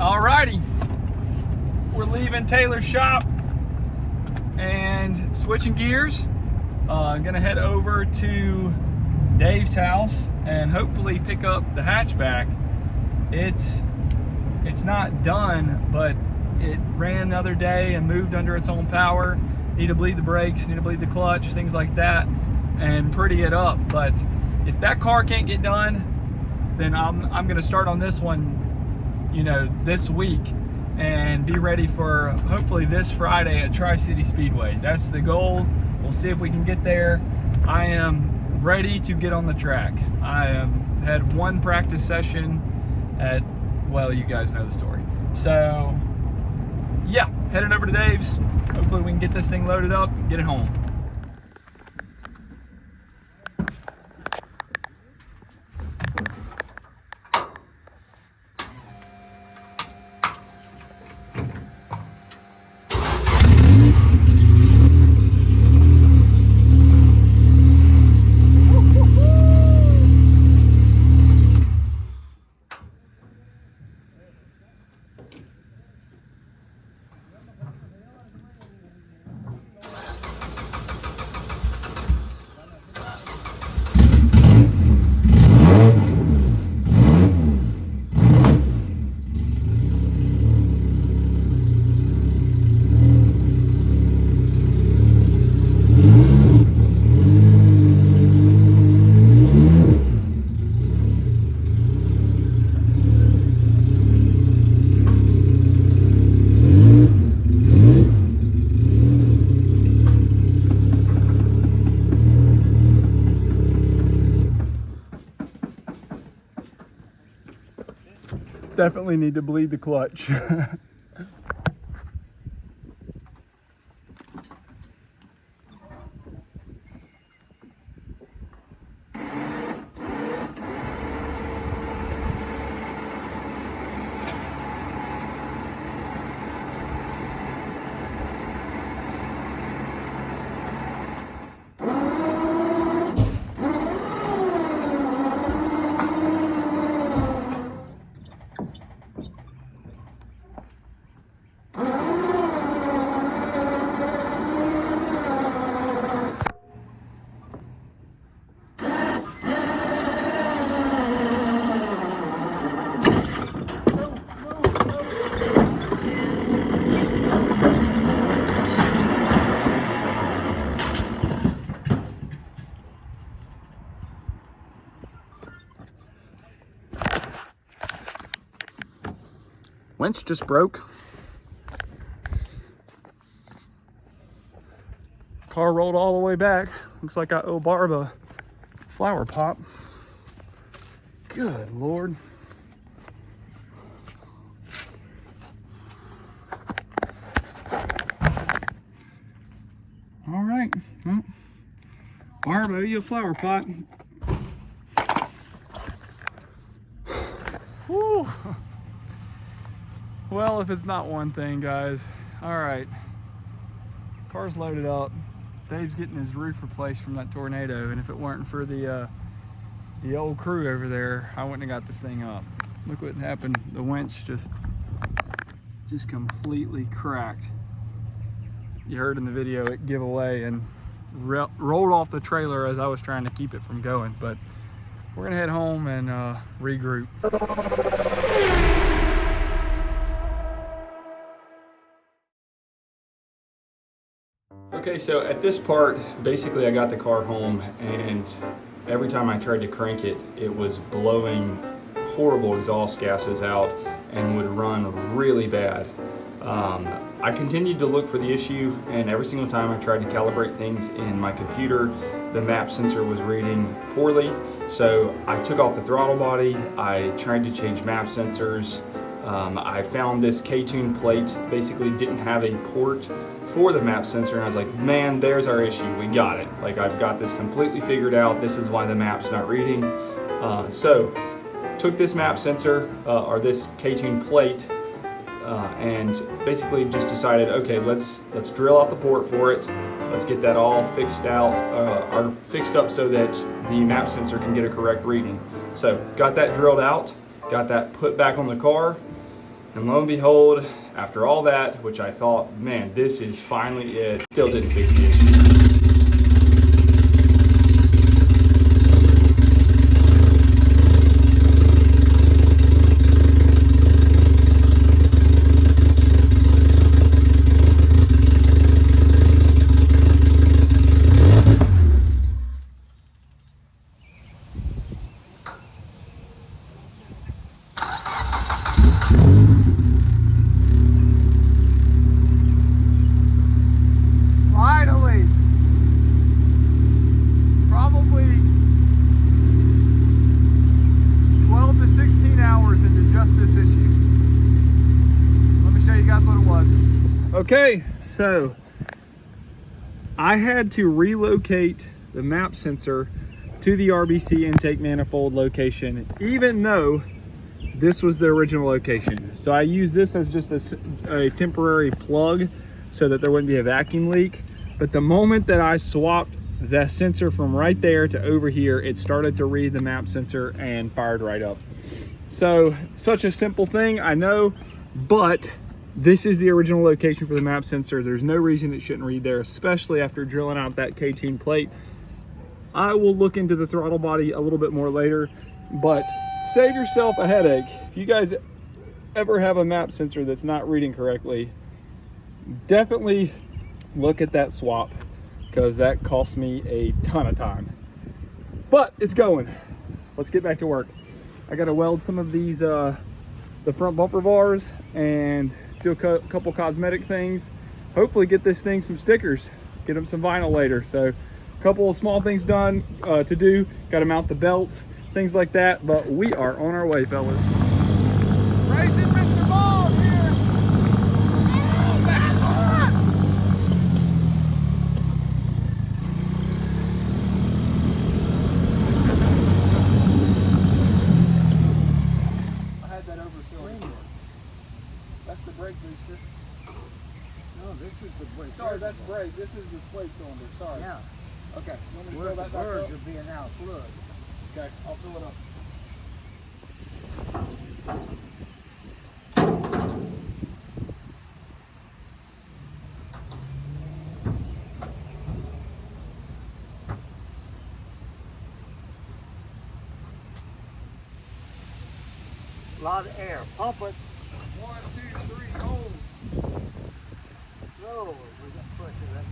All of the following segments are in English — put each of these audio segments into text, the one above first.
Alrighty, we're leaving Taylor's shop and switching gears. Gonna head over to Dave's house and hopefully pick up the hatchback. It's not done, but it ran the other day and moved under its own power. Need to bleed the brakes, need to bleed the clutch, things like that, and pretty it up. But if that car can't get done, then I'm gonna start on this one, you know, this week, and be ready for hopefully this Friday at Tri-City Speedway. That's the goal. We'll see if we can get there. I am ready to get on the track. I had one practice session at, well, you guys know the story. So yeah, heading over to Dave's. Hopefully we can get this thing loaded up and get it home. Definitely need to bleed the clutch. Winch just broke. Car rolled all the way back. Looks like I owe Barb a flower pop. Good Lord. All right. Well, Barb, I owe you a flower pot. Whew. Well, if it's not one thing, guys. All right, car's loaded up. Dave's getting his roof replaced from that tornado, and if it weren't for the old crew over there, I wouldn't have got this thing up. Look what happened. The winch just completely cracked. You heard in the video it give away and rolled off the trailer as I was trying to keep it from going. But we're gonna head home and regroup. Okay, so at this part, basically I got the car home, and every time I tried to crank it, it was blowing horrible exhaust gases out and would run really bad. I continued to look for the issue, and every single time I tried to calibrate things in my computer, the MAP sensor was reading poorly. So I took off the throttle body, I tried to change MAP sensors. I found this K-tune plate basically didn't have a port for the MAP sensor, and I was like, man, there's our issue, we got it. Like, I've got this completely figured out, this is why the MAP's not reading. So took this MAP sensor, or this K-tune plate, and basically just decided, okay, let's drill out the port for it, let's get that all fixed out, or fixed up so that the MAP sensor can get a correct reading. So got that drilled out, got that put back on the car, And lo and behold, after all that, which I thought, man, this is finally it, still didn't fix the issue. Okay, so I had to relocate the MAP sensor to the RBC intake manifold location, even though this was the original location. So I used this as just a temporary plug so that there wouldn't be a vacuum leak. But the moment that I swapped the sensor from right there to over here, it started to read the MAP sensor and fired right up. So such a simple thing, I know, but this is the original location for the MAP sensor. There's no reason it shouldn't read there, especially after drilling out that K-tune plate. I will look into the throttle body a little bit more later, but save yourself a headache. If you guys ever have a MAP sensor that's not reading correctly, definitely look at that swap, because that cost me a ton of time. But it's going. Let's get back to work. I got to weld some of these the front bumper bars and do a couple cosmetic things. Hopefully get this thing some stickers, get them some vinyl later. So a couple of small things done to do. Got to mount the belts, things like that. But we are on our way, fellas. Racing Mr. Ball here. Oh, bad boy. I had that overfilled. That's the brake booster. No, this is the brake. Sorry, that's brake. This is the slate cylinder. Sorry. Yeah. Okay. You want me to Where fill the that back birds up? are being out flood. Okay, I'll fill it up. A lot of air. Pump it. 1, 2, 3, hold. No, we got pressure. That's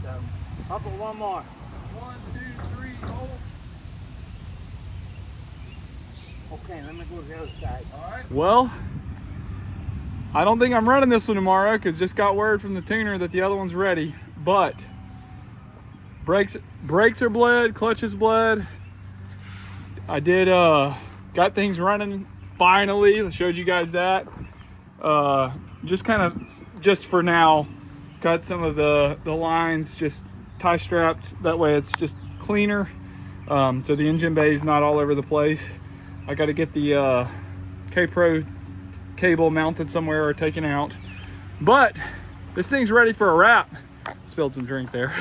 pump it one more. 1, 2, 3, hold. Okay, let me go to the other side. All right. Well, I don't think I'm running this one tomorrow because just got word from the tuner that the other one's ready. But brakes are bled, clutch is bled. I did got things running finally. I showed you guys that. Just for now, got some of the lines just tie strapped. That way it's just cleaner. So the engine bay is not all over the place. I got to get the K-Pro cable mounted somewhere or taken out. But this thing's ready for a wrap. Spilled some drink there.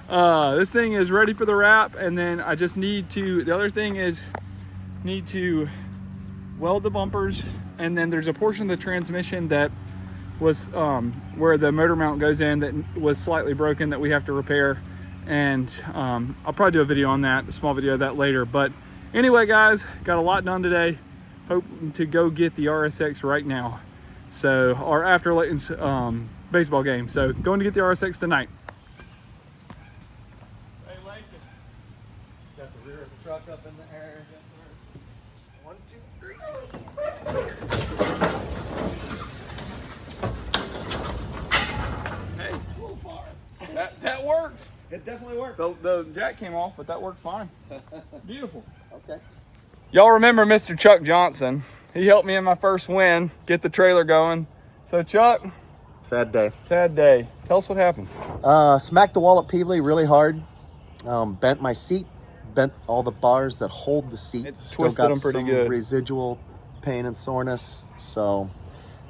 This thing is ready for the wrap, and then I just need to, the other thing is, need to weld the bumpers, and then there's a portion of the transmission that was where the motor mount goes in that was slightly broken that we have to repair, and I'll probably do a video on that, a small video of that later. But anyway, guys, got a lot done today. Hoping to go get the RSX right now, so, or after Layton's baseball game. So going to get the RSX tonight. Hey, Layton. Got the rear of the truck up in the air. 1, 2, 3. Hey, a little far. That worked. It definitely worked. The jack came off, but that worked fine. Beautiful. Okay. Y'all remember Mr. Chuck Johnson? He helped me in my first win, get the trailer going. So Chuck, Sad day. sad day. Tell us what happened. Smacked the wall at Peevely really hard. Bent my seat. Bent all the bars that hold the seat. It Still twisted got them pretty some good. residual pain and soreness. So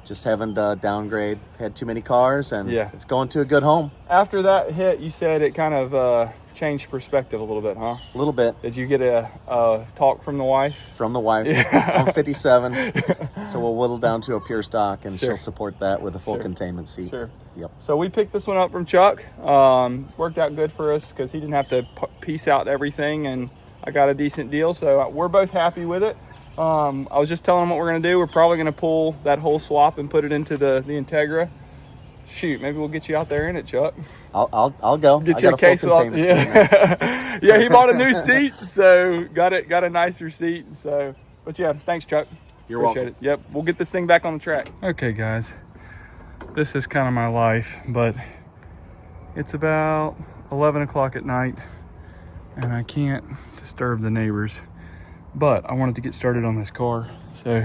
just having to downgrade. Had too many cars, and Yeah. it's going to a good home. After that hit, you said it kind of changed perspective a little bit, huh? A little bit. Did you get a talk from the wife? From the wife. Yeah. I'm 57, so we'll whittle down to a pure stock, and Sure. she'll support that with a full Sure. containment seat. Sure. Yep. So we picked this one up from Chuck. Worked out good for us because he didn't have to piece out everything, and I got a decent deal. So we're both happy with it. I was just telling him what we're going to do. We're probably going to pull that whole swap and put it into the Integra. Shoot, maybe we'll get you out there in it, Chuck. I'll go. Get I you got a case full of containment seat now. yeah. Yeah, he bought a new seat, so got a nicer seat. So, but yeah, thanks, Chuck. You're Appreciate welcome. it. Yep, we'll get this thing back on the track. Okay, guys, this is kind of my life, but it's about 11 o'clock at night, and I can't disturb the neighbors. But I wanted to get started on this car, so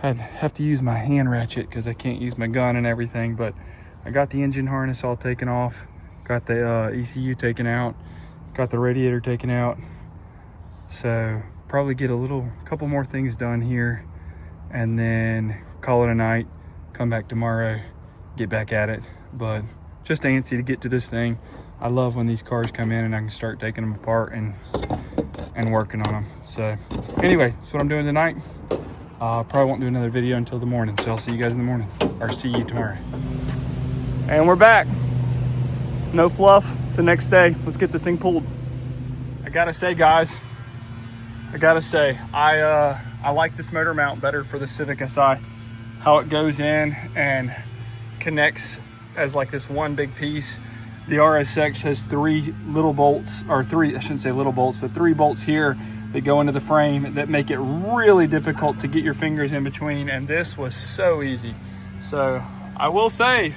I'd have to use my hand ratchet because I can't use my gun and everything. But I got the engine harness all taken off, got the ECU taken out, got the radiator taken out. So probably get a couple more things done here, and then call it a night, come back tomorrow, get back at it. But just antsy to get to this thing. I love when these cars come in and I can start taking them apart and working on them. So anyway, that's what I'm doing tonight. Probably won't do another video until the morning, so I'll see you guys in the morning, or see you tomorrow. And we're back. No fluff. It's the next day. Let's get this thing pulled. I gotta say, guys, I like this motor mount better for the Civic Si. How it goes in and connects as like this one big piece. The RSX has three little bolts, or three, I shouldn't say little bolts, but 3 bolts here that go into the frame that make it really difficult to get your fingers in between, and this was so easy. So I will say,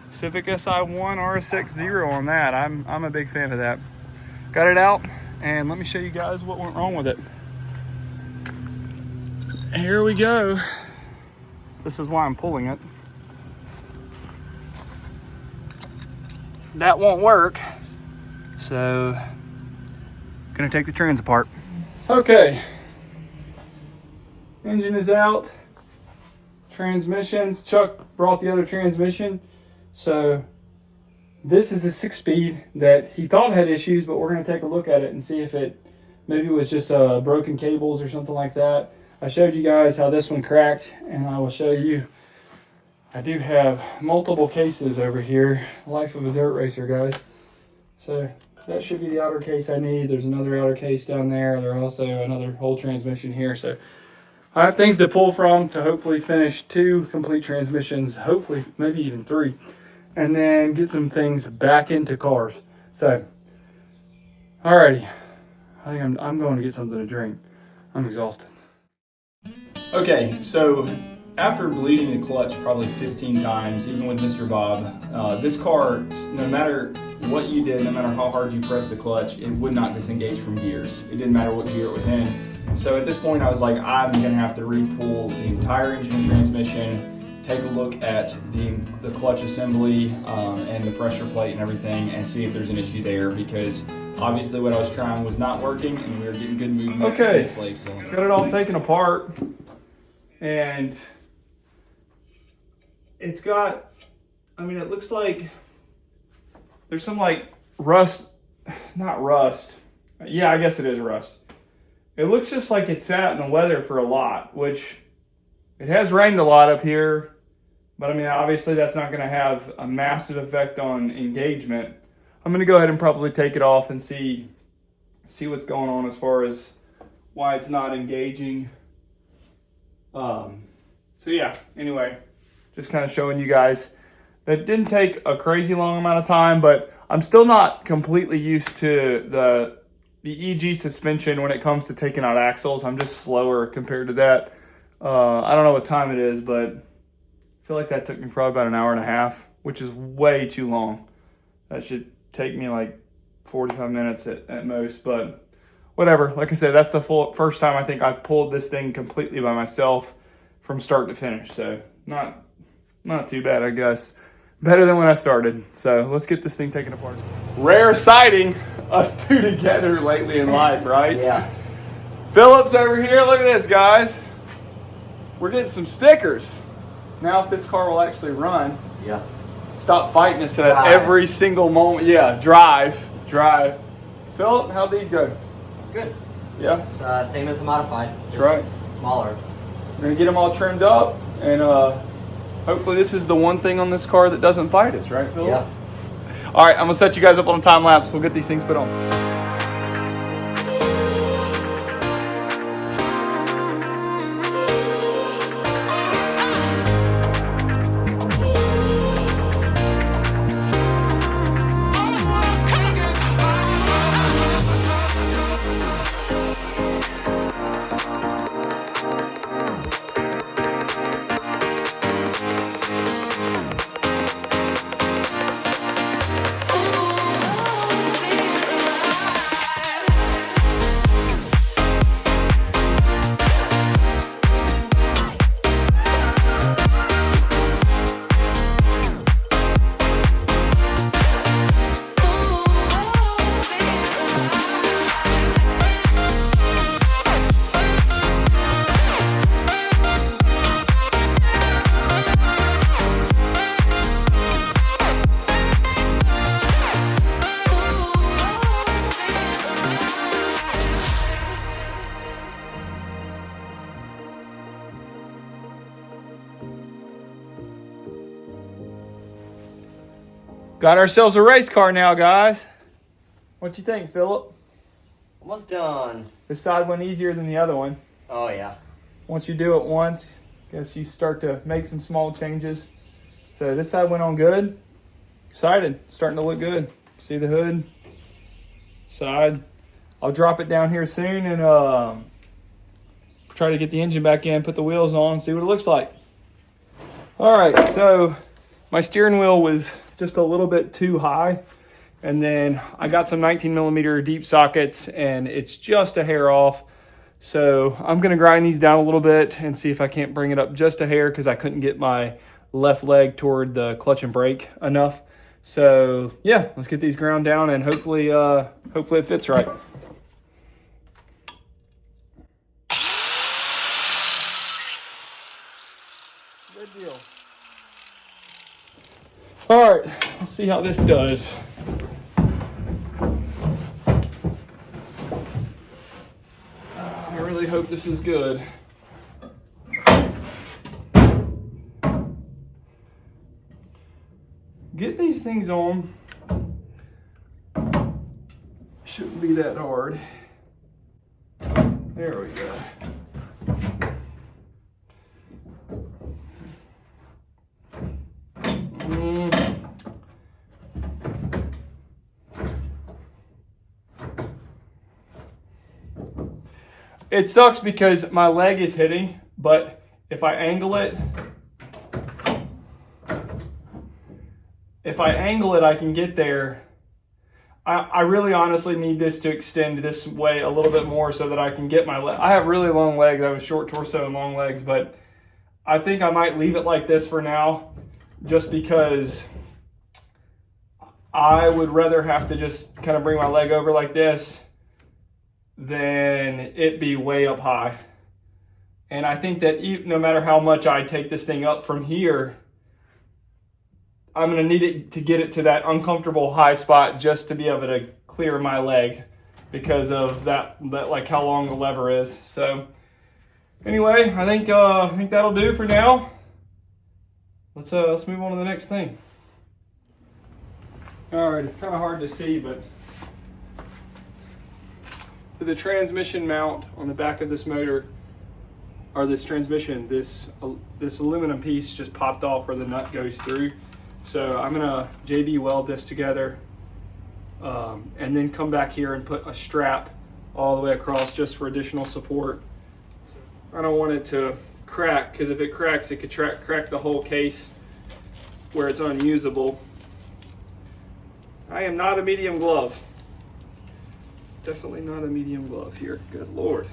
Civic Si1 RSX 0 on that. I'm a big fan of that. Got it out, and let me show you guys what went wrong with it. Here we go. This is why I'm pulling it. That won't work, so gonna take the trans apart. Okay, engine is out. Transmissions, Chuck brought the other transmission. So this is a 6-speed that he thought had issues, but we're gonna take a look at it and see if it maybe it was just broken cables or something like that. I showed you guys how this one cracked, and I will show you. I do have multiple cases over here. Life of a dirt racer, guys. So that should be the outer case I need. There's another outer case down there. There's also another whole transmission here. So I have things to pull from to hopefully finish 2 complete transmissions, hopefully maybe even 3, and then get some things back into cars. So, alrighty, I think I'm going to get something to drink. I'm exhausted. Okay, so after bleeding the clutch probably 15 times, even with Mr. Bob, this car, no matter what you did, no matter how hard you pressed the clutch, it would not disengage from gears. It didn't matter what gear it was in. So at this point I was like, I'm gonna have to re-pull the entire engine and transmission, take a look at the clutch assembly and the pressure plate and everything, and see if there's an issue there, because obviously what I was trying was not working and we were getting good movement. Okay, slave cylinder. Got it all taken apart, and it's got, I mean, it looks like there's some like rust, not rust. Yeah, I guess it is rust. It looks just like it sat in the weather for a lot, which it has rained a lot up here, but I mean, obviously that's not going to have a massive effect on engagement. I'm going to go ahead and probably take it off and see what's going on as far as why it's not engaging. So yeah, anyway, just kind of showing you guys that didn't take a crazy long amount of time, but I'm still not completely used to the EG suspension when it comes to taking out axles. I'm just slower compared to that. I don't know what time it is, but I feel like that took me probably about an hour and a half, which is way too long. That should take me like 45 minutes at most, but whatever. Like I said, that's the first time I think I've pulled this thing completely by myself from start to finish. So not too bad, I guess. Better than when I started. So let's get this thing taken apart. Rare sighting, us two together lately in life, right? Yeah. Phillips over here, look at this, guys. We're getting some stickers. Now if this car will actually run, Yeah. stop fighting us at every single moment. Yeah, drive. drive. Philip, how'd these go? Good. Yeah? It's, same as the modified. That's right. Smaller. We're gonna get them all trimmed up, and hopefully this is the one thing on this car that doesn't fight us, right, Philip? Yeah. All right, I'm gonna set you guys up on a time lapse. We'll get these things put on. Got ourselves a race car now, guys. What you think, Philip? Almost done. This side went easier than the other one. Oh, yeah. Once you do it once, guess you start to make some small changes. So this side went on good. Excited. Starting to look good. See the hood? Side. I'll drop it down here soon and try to get the engine back in, put the wheels on, see what it looks like. All right, so my steering wheel was just a little bit too high. And then I got some 19mm deep sockets and it's just a hair off. So I'm gonna grind these down a little bit and see if I can't bring it up just a hair because I couldn't get my left leg toward the clutch and brake enough. So yeah, let's get these ground down and hopefully it fits right. Good deal. All right, let's see how this does. I really hope this is good. Getting these things on shouldn't be that hard. There we go. It sucks because my leg is hitting, but if I angle it, I can get there. I really honestly need this to extend this way a little bit more so that I can get my leg. I have really long legs. I have a short torso and long legs, but I think I might leave it like this for now just because I would rather have to just kind of bring my leg over like this than it be way up high. And I think that no matter how much I take this thing up from here, I'm gonna need it to get it to that uncomfortable high spot just to be able to clear my leg because of that like how long the lever is. So anyway, I think that'll do for now. Let's move on to the next thing. All right, it's kind of hard to see, but the transmission mount on the back of this motor, or this transmission, this aluminum piece just popped off where the nut goes through. So I'm gonna JB weld this together and then come back here and put a strap all the way across just for additional support. I don't want it to crack because if it cracks, it could crack the whole case where it's unusable. I am not a medium glove. Definitely not a medium glove here. Good Lord.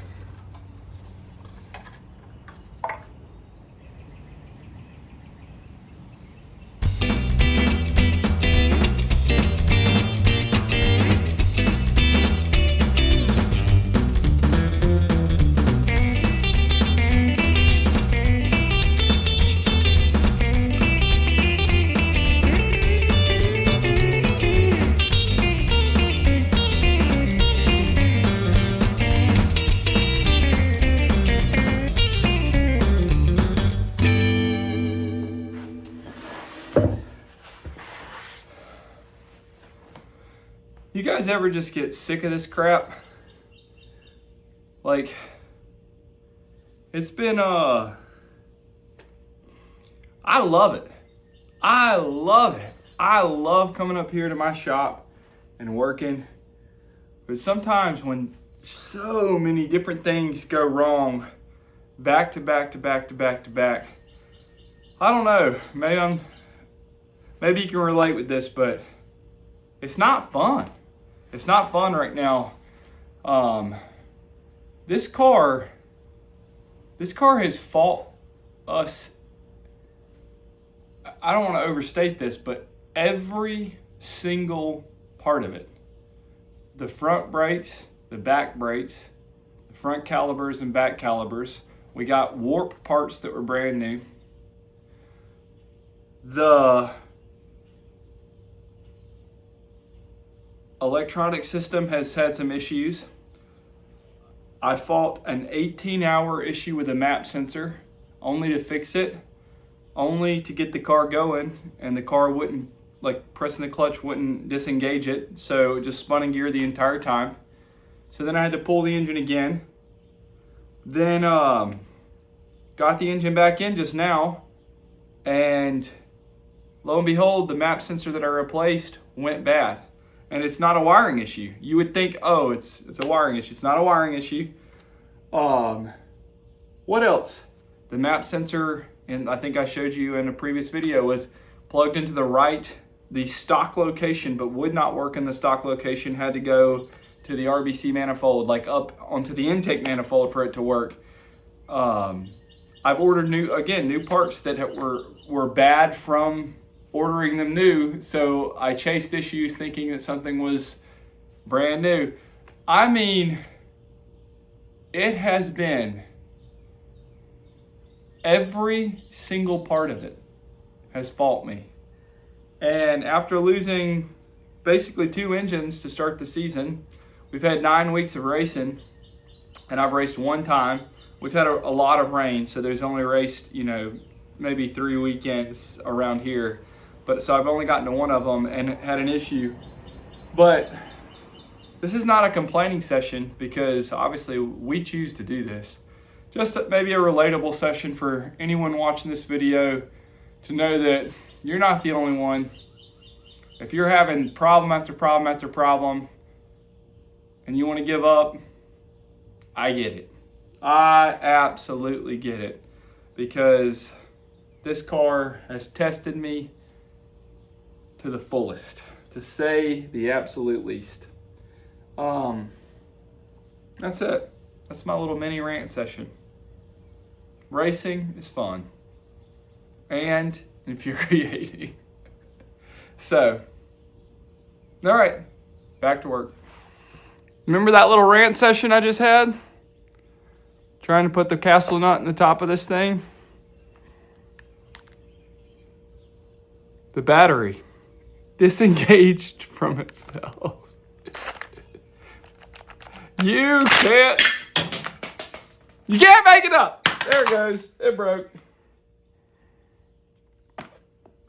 You guys ever just get sick of this crap? Like, it's been, I love it. I love it. I love coming up here to my shop and working. But sometimes when so many different things go wrong, back to back to back to back to back, I don't know, maybe you can relate with this, but it's not fun. It's not fun right now. This car has fought us. I don't want to overstate this, but every single part of it. The front brakes, the back brakes, the front calipers and back calipers. We got warp parts that were brand new. The electronic system has had some issues. I fought an 18-hour issue with a MAP sensor, only to fix it, only to get the car going, and the car wouldn't, like pressing the clutch wouldn't disengage it, so it just spun in gear the entire time. So then I had to pull the engine again. Then got the engine back in just now, and lo and behold, the MAP sensor that I replaced went bad. And it's not a wiring issue. You would think, oh, it's a wiring issue. It's not a wiring issue. What else? The MAP sensor, and I think I showed you in a previous video, was plugged into the stock location, but would not work in the stock location. Had to go to the RBC manifold, like up onto the intake manifold for it to work. I've ordered new parts that were bad from ordering them new, so I chased issues thinking that something was brand new. I mean, it has been, every single part of it has fault me. And after losing basically 2 engines to start the season, we've had 9 weeks of racing, and I've raced 1 time. We've had a lot of rain, so there's only raced, maybe 3 weekends around here. But so I've only gotten to 1 of them and had an issue. But this is not a complaining session, because obviously we choose to do this. Just maybe a relatable session for anyone watching this video to know that you're not the only one. If you're having problem after problem after problem and you want to give up, I get it. I absolutely get it, because this car has tested me to the fullest, to say the absolute least. That's it. That's my little mini rant session. Racing is fun and infuriating. So, all right, back to work. Remember that little rant session I just had? Trying to put the castle nut in the top of this thing? The battery disengaged from itself. You can't make it up. There it goes. It broke.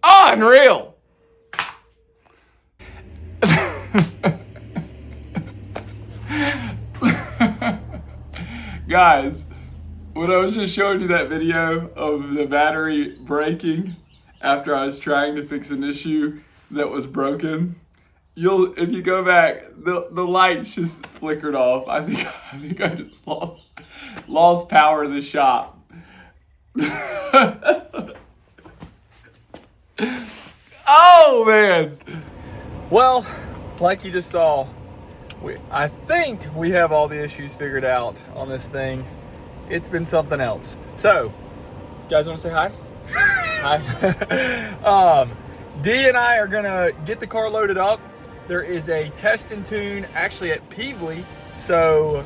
Unreal. Guys, when I was just showing you that video of the battery breaking after I was trying to fix an issue that was broken, if you go back, the lights just flickered off. I think I just lost power in the shop. Oh man. Well, like you just saw, I think we have all the issues figured out on this thing. It's been something else. So, you guys want to say hi? Hi. D and I are gonna get the car loaded up. There is a test and tune actually at Peevely, so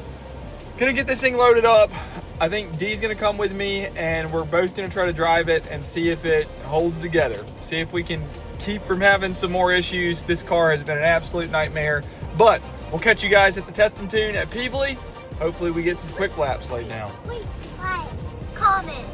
gonna get this thing loaded up. I think D's gonna come with me, and we're both gonna try to drive it and see if it holds together. See if we can keep from having some more issues. This car has been an absolute nightmare, but we'll catch you guys at the test and tune at Peevely. Hopefully we get some quick laps laid down. Wait, like, comment.